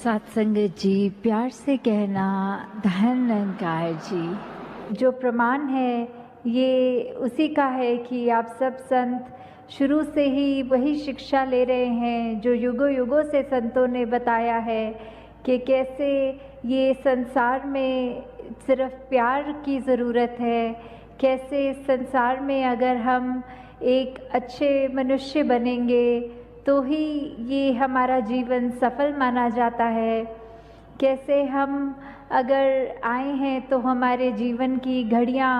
सत्संगत जी, प्यार से कहना धन निरंकार जी। जो प्रमाण है ये उसी का है कि आप सब संत शुरू से ही वही शिक्षा ले रहे हैं जो युगों युगों से संतों ने बताया है कि कैसे ये संसार में सिर्फ प्यार की ज़रूरत है, कैसे संसार में अगर हम एक अच्छे मनुष्य बनेंगे तो ही ये हमारा जीवन सफल माना जाता है। कैसे हम अगर आए हैं तो हमारे जीवन की घड़ियाँ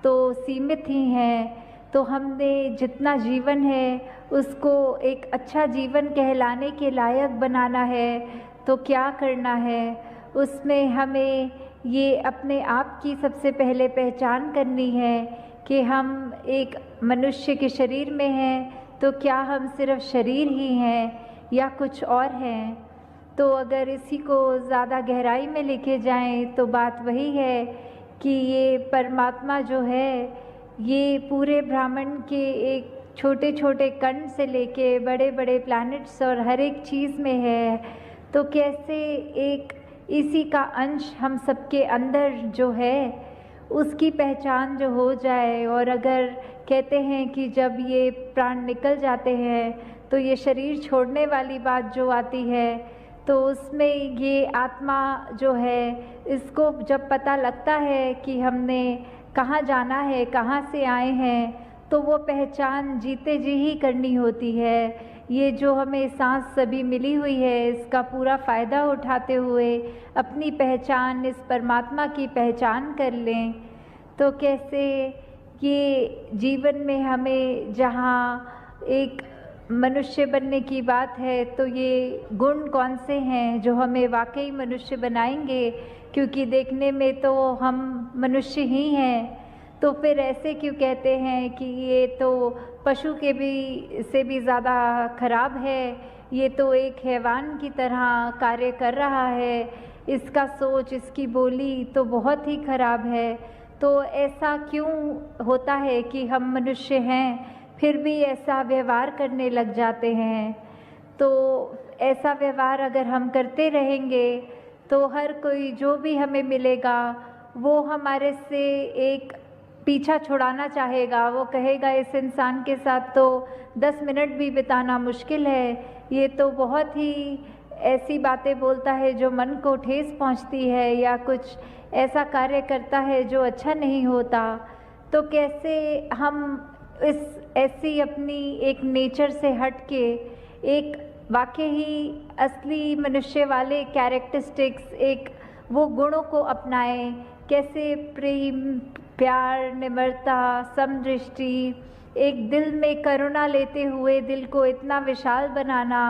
तो सीमित ही हैं, तो हमने जितना जीवन है उसको एक अच्छा जीवन कहलाने के लायक बनाना है तो क्या करना है। उसमें हमें ये अपने आप की सबसे पहले पहचान करनी है कि हम एक मनुष्य के शरीर में हैं, तो क्या हम सिर्फ शरीर ही हैं या कुछ और हैं। तो अगर इसी को ज़्यादा गहराई में लेके जाएं तो बात वही है कि ये परमात्मा जो है ये पूरे ब्रह्मांड के एक छोटे छोटे कण से लेके बड़े बड़े प्लैनेट्स और हर एक चीज़ में है। तो कैसे एक इसी का अंश हम सबके अंदर जो है उसकी पहचान जो हो जाए। और अगर कहते हैं कि जब ये प्राण निकल जाते हैं तो ये शरीर छोड़ने वाली बात जो आती है तो उसमें ये आत्मा जो है इसको जब पता लगता है कि हमने कहाँ जाना है, कहाँ से आए हैं, तो वो पहचान जीते जी ही करनी होती है। ये जो हमें सांस सभी मिली हुई है इसका पूरा फ़ायदा उठाते हुए अपनी पहचान इस परमात्मा की पहचान कर लें। तो कैसे ये जीवन में हमें जहाँ एक मनुष्य बनने की बात है तो ये गुण कौन से हैं जो हमें वाकई मनुष्य बनाएंगे, क्योंकि देखने में तो हम मनुष्य ही हैं। तो फिर ऐसे क्यों कहते हैं कि ये तो पशु के भी से भी ज़्यादा खराब है, ये तो एक हैवान की तरह कार्य कर रहा है, इसका सोच इसकी बोली तो बहुत ही खराब है। तो ऐसा क्यों होता है कि हम मनुष्य हैं फिर भी ऐसा व्यवहार करने लग जाते हैं। तो ऐसा व्यवहार अगर हम करते रहेंगे तो हर कोई जो भी हमें मिलेगा वो हमारे से एक पीछा छुड़ाना चाहेगा। वो कहेगा इस इंसान के साथ तो 10 मिनट भी बिताना मुश्किल है, ये तो बहुत ही ऐसी बातें बोलता है जो मन को ठेस पहुंचती है या कुछ ऐसा कार्य करता है जो अच्छा नहीं होता। तो कैसे हम इस ऐसी अपनी एक नेचर से हट के एक वाकई ही असली मनुष्य वाले कैरेक्टरिस्टिक्स एक वो गुणों को अपनाएं। कैसे प्रेम, प्यार, निम्रता, समदृष्टि, एक दिल में करुणा लेते हुए दिल को इतना विशाल बनाना,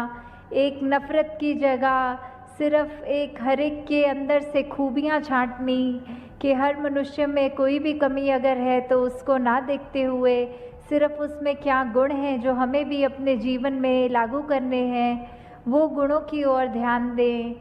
एक नफ़रत की जगह सिर्फ एक हर एक के अंदर से खूबियाँ छांटनी कि हर मनुष्य में कोई भी कमी अगर है तो उसको ना देखते हुए सिर्फ उसमें क्या गुण हैं जो हमें भी अपने जीवन में लागू करने हैं, वो गुणों की ओर ध्यान दें।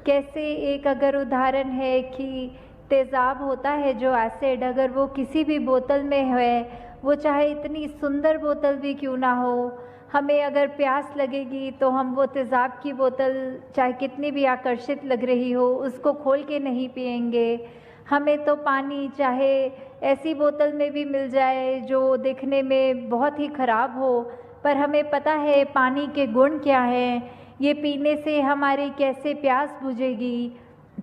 कैसे एक अगर उदाहरण है कि तेज़ाब होता है जो एसिड, अगर वो किसी भी बोतल में है, वो चाहे इतनी सुंदर बोतल भी क्यों ना हो, हमें अगर प्यास लगेगी तो हम वो तेज़ाब की बोतल चाहे कितनी भी आकर्षित लग रही हो उसको खोल के नहीं पिएंगे। हमें तो पानी चाहे ऐसी बोतल में भी मिल जाए जो देखने में बहुत ही ख़राब हो, पर हमें पता है पानी के गुण क्या हैं, ये पीने से हमारी कैसे प्यास बुझेगी।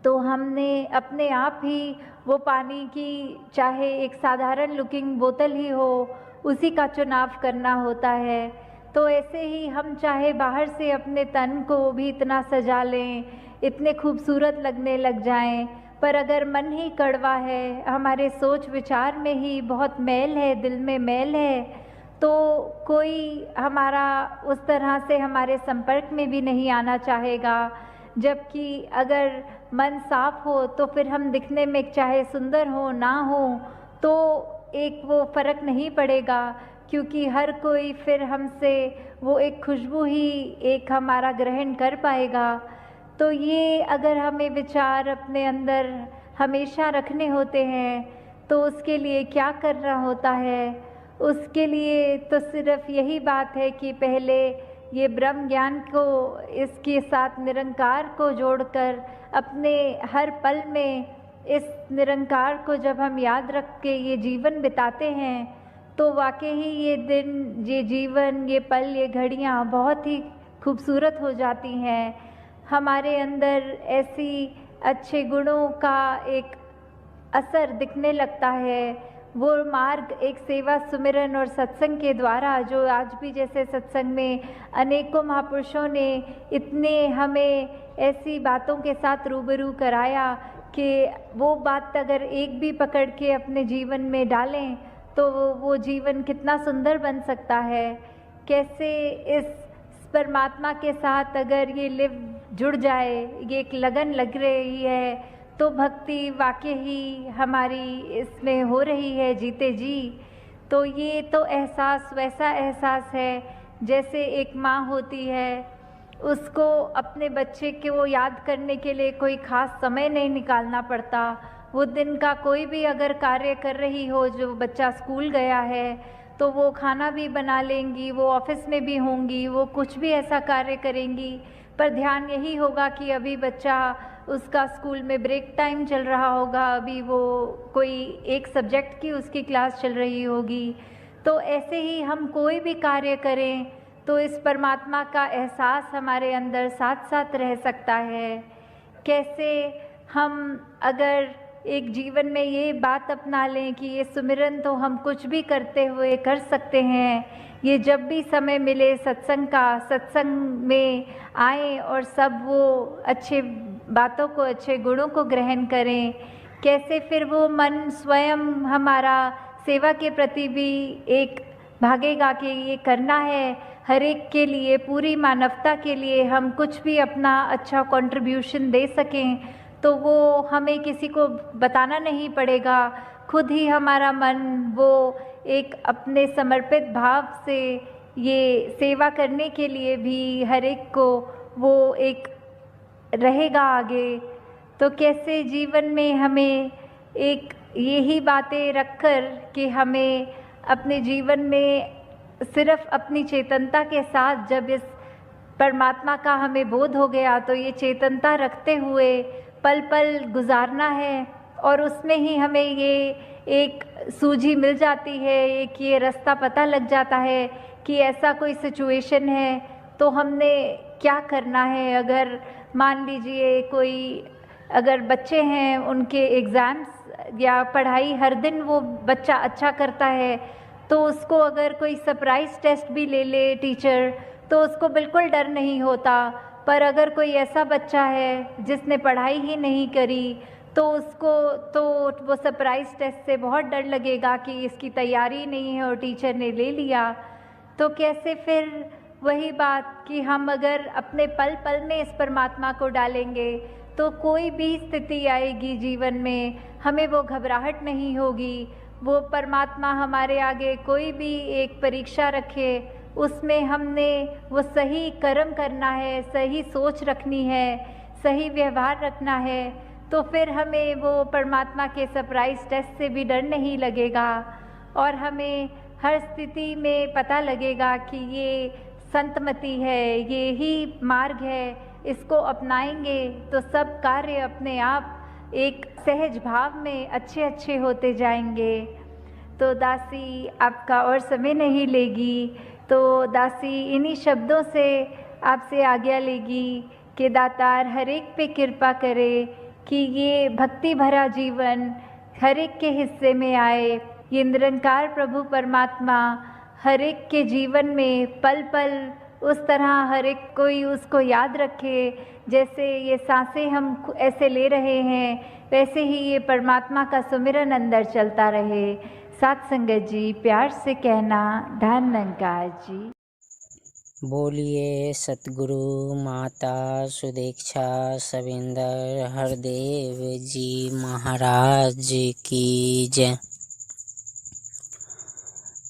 तो हमने अपने आप ही वो पानी की चाहे एक साधारण लुकिंग बोतल ही हो उसी का चुनाव करना होता है। तो ऐसे ही हम चाहे बाहर से अपने तन को भी इतना सजा लें, इतने खूबसूरत लगने लग जाएं, पर अगर मन ही कड़वा है, हमारे सोच विचार में ही बहुत मैल है, दिल में मैल है, तो कोई हमारा उस तरह से हमारे संपर्क में भी नहीं आना चाहेगा। जबकि अगर मन साफ हो तो फिर हम दिखने में चाहे सुंदर हो ना हो तो एक वो फ़र्क नहीं पड़ेगा, क्योंकि हर कोई फिर हमसे वो एक खुशबू ही एक हमारा ग्रहण कर पाएगा। तो ये अगर हमें विचार अपने अंदर हमेशा रखने होते हैं तो उसके लिए क्या करना होता है। उसके लिए तो सिर्फ यही बात है कि पहले ये ब्रह्म ज्ञान को इसके साथ निरंकार को जोड़कर अपने हर पल में इस निरंकार को जब हम याद रख के ये जीवन बिताते हैं तो वाकई ही ये दिन, ये जीवन, ये पल, ये घड़ियाँ बहुत ही खूबसूरत हो जाती हैं। हमारे अंदर ऐसी अच्छे गुणों का एक असर दिखने लगता है। वो मार्ग एक सेवा, सुमिरन और सत्संग के द्वारा, जो आज भी जैसे सत्संग में अनेकों महापुरुषों ने इतने हमें ऐसी बातों के साथ रूबरू कराया कि वो बात अगर एक भी पकड़ के अपने जीवन में डालें तो वो जीवन कितना सुंदर बन सकता है। कैसे इस परमात्मा के साथ अगर ये जुड़ जाए, ये एक लगन लग रही है, तो भक्ति वाकई ही हमारी इसमें हो रही है जीते जी। तो ये तो एहसास वैसा एहसास है जैसे एक माँ होती है, उसको अपने बच्चे को याद करने के लिए कोई ख़ास समय नहीं निकालना पड़ता। वो दिन का कोई भी अगर कार्य कर रही हो, जो बच्चा स्कूल गया है तो वो खाना भी बना लेंगी, वो ऑफिस में भी होंगी, वो कुछ भी ऐसा कार्य करेंगी, पर ध्यान यही होगा कि अभी बच्चा, उसका स्कूल में ब्रेक टाइम चल रहा होगा, अभी वो कोई एक सब्जेक्ट की उसकी क्लास चल रही होगी। तो ऐसे ही हम कोई भी कार्य करें तो इस परमात्मा का एहसास हमारे अंदर साथ साथ रह सकता है। कैसे हम अगर एक जीवन में ये बात अपना लें कि ये सुमिरन तो हम कुछ भी करते हुए कर सकते हैं, ये जब भी समय मिले सत्संग में आए और सब वो अच्छे बातों को, अच्छे गुणों को ग्रहण करें। कैसे फिर वो मन स्वयं हमारा सेवा के प्रति भी एक भागेगा कि ये करना है, हर एक के लिए, पूरी मानवता के लिए हम कुछ भी अपना अच्छा कंट्रीब्यूशन दे सकें, तो वो हमें किसी को बताना नहीं पड़ेगा। खुद ही हमारा मन वो एक अपने समर्पित भाव से ये सेवा करने के लिए भी हर एक को वो एक रहेगा आगे। तो कैसे जीवन में हमें एक यही बातें रखकर कि हमें अपने जीवन में सिर्फ अपनी चेतनता के साथ, जब इस परमात्मा का हमें बोध हो गया तो ये चेतनता रखते हुए पल पल गुजारना है, और उसमें ही हमें ये एक सूझी मिल जाती है, एक ये रास्ता पता लग जाता है कि ऐसा कोई सिचुएशन है तो हमने क्या करना है। अगर मान लीजिए कोई, अगर बच्चे हैं, उनके एग्ज़ाम्स या पढ़ाई हर दिन वो बच्चा अच्छा करता है, तो उसको अगर कोई सरप्राइज़ टेस्ट भी ले ले टीचर तो उसको बिल्कुल डर नहीं होता। पर अगर कोई ऐसा बच्चा है जिसने पढ़ाई ही नहीं करी तो उसको तो वो सरप्राइज़ टेस्ट से बहुत डर लगेगा कि इसकी तैयारी नहीं है और टीचर ने ले लिया। तो कैसे फिर वही बात कि हम अगर अपने पल पल में इस परमात्मा को डालेंगे तो कोई भी स्थिति आएगी जीवन में, हमें वो घबराहट नहीं होगी। वो परमात्मा हमारे आगे कोई भी एक परीक्षा रखे, उसमें हमने वो सही कर्म करना है, सही सोच रखनी है, सही व्यवहार रखना है, तो फिर हमें वो परमात्मा के सरप्राइज़ टेस्ट से भी डर नहीं लगेगा। और हमें हर स्थिति में पता लगेगा कि ये संतमति है, ये ही मार्ग है, इसको अपनाएंगे तो सब कार्य अपने आप एक सहज भाव में अच्छे अच्छे होते जाएंगे। तो दासी आपका और समय नहीं लेगी, तो दासी इन्हीं शब्दों से आपसे आज्ञा लेगी कि दातार हर एक पे कृपा करे कि ये भक्ति भरा जीवन हर एक के हिस्से में आए। ये निरंकार प्रभु परमात्मा हर एक के जीवन में पल पल उस तरह हर एक कोई उसको याद रखे, जैसे ये सांसें हम ऐसे ले रहे हैं वैसे ही ये परमात्मा का सुमिरन अंदर चलता रहे। साथ संगत जी, प्यार से कहना धन निरंकार जी। बोलिए सतगुरु माता सुदीक्षा सविंदर हरदेव जी महाराज की जय।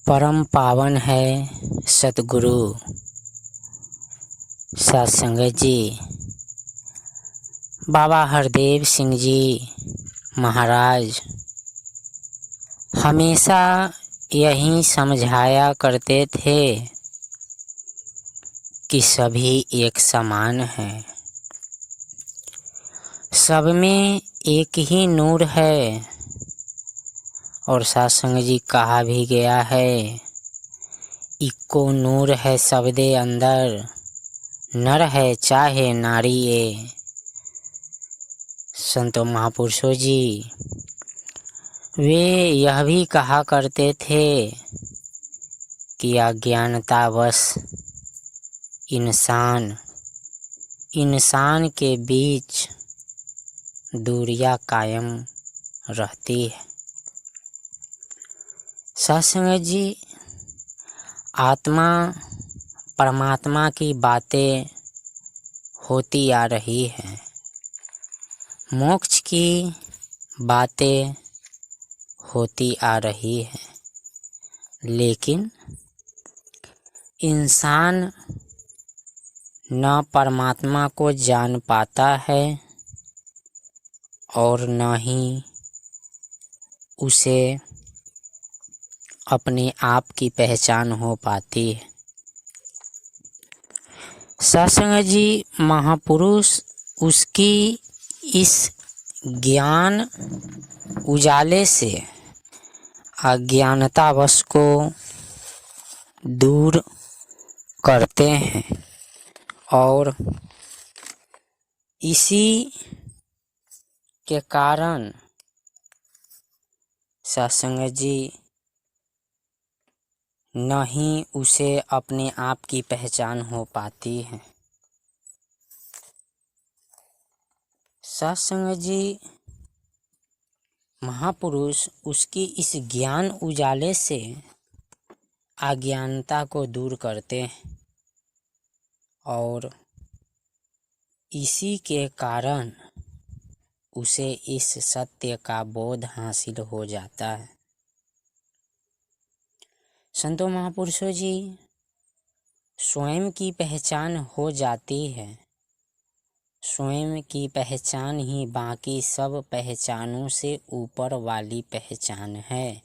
परम पावन है सतगुरु सत्संगत जी। बाबा हरदेव सिंह जी महाराज हमेशा यही समझाया करते थे कि सभी एक समान हैं। सब में एक ही नूर है। और सत्संग जी कहा भी गया है, इको नूर है सबदे अंदर, नर है चाहे नारी ये। संतों महापुरुषों जी वे यह भी कहा करते थे कि अज्ञानतावश इंसान के बीच दूरियां कायम रहती है। सत्संग जी आत्मा परमात्मा की बातें होती आ रही हैं, मोक्ष की बातें होती आ रही हैं, लेकिन इंसान न परमात्मा को जान पाता है और न ही उसे अपने आप की पहचान हो पाती है। सत्संग जी महापुरुष उसकी इस ज्ञान उजाले से अज्ञानतावश को दूर करते हैं और इसी के कारण सत्संग जी न ही उसे अपने आप की पहचान हो पाती है। सत्संग जी महापुरुष उसकी इस ज्ञान उजाले से अज्ञानता को दूर करते हैं और इसी के कारण उसे इस सत्य का बोध हासिल हो जाता है। संतों महापुरुषों जी स्वयं की पहचान हो जाती है। स्वयं की पहचान ही बाकी सब पहचानों से ऊपर वाली पहचान है।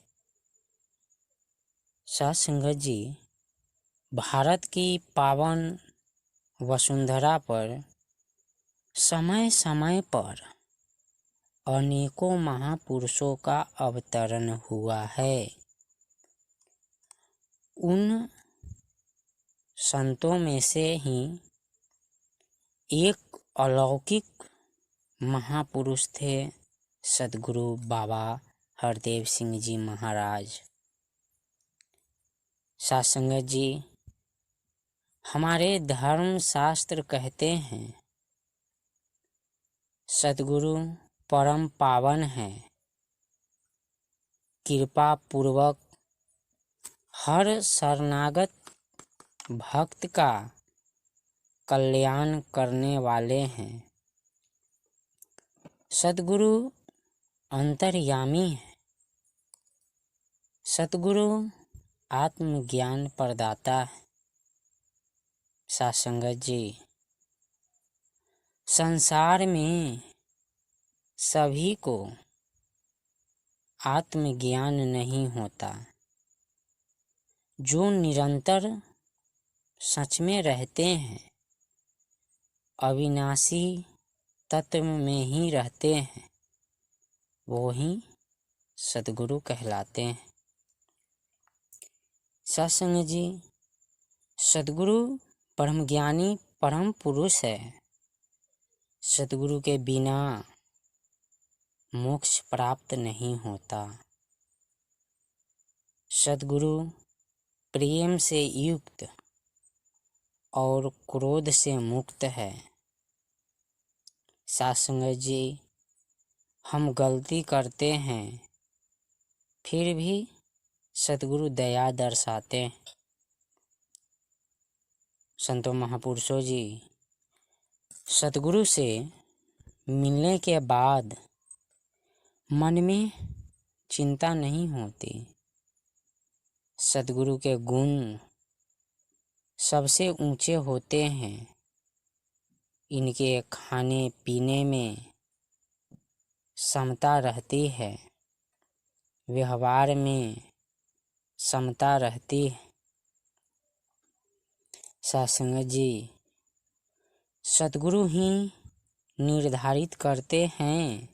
सत्संग जी भारत की पावन वसुंधरा पर समय समय पर अनेकों महापुरुषों का अवतरण हुआ है। उन संतों में से ही एक अलौकिक महापुरुष थे सद्गुरु बाबा हरदेव सिंह जी महाराज। सत्संग जी हमारे धर्म शास्त्र कहते हैं सद्गुरु परम पावन है, कृपा पूर्वक हर शरणागत भक्त का कल्याण करने वाले हैं। सद्गुरु अंतर्यामी है। सद्गुरु आत्मज्ञान प्रदाता है। सत्संग जी संसार में सभी को आत्मज्ञान नहीं होता। जो निरंतर सच में रहते हैं, अविनाशी तत्व में ही रहते हैं, वो ही सद्गुरु कहलाते हैं। सत्संग जी सद्गुरु ब्रह्मज्ञानी परम पुरुष है। सद्गुरु के बिना मोक्ष प्राप्त नहीं होता। सद्गुरु प्रेम से युक्त और क्रोध से मुक्त है। सत्संग जी हम गलती करते हैं फिर भी सद्गुरु दया दर्शाते हैं। संतों महापुरुषों जी सद्गुरु से मिलने के बाद मन में चिंता नहीं होती। सद्गुरु के गुण सबसे ऊंचे होते हैं। इनके खाने पीने में समता रहती है, व्यवहार में समता रहती है। सासंग जी, सद्गुरु ही निर्धारित करते हैं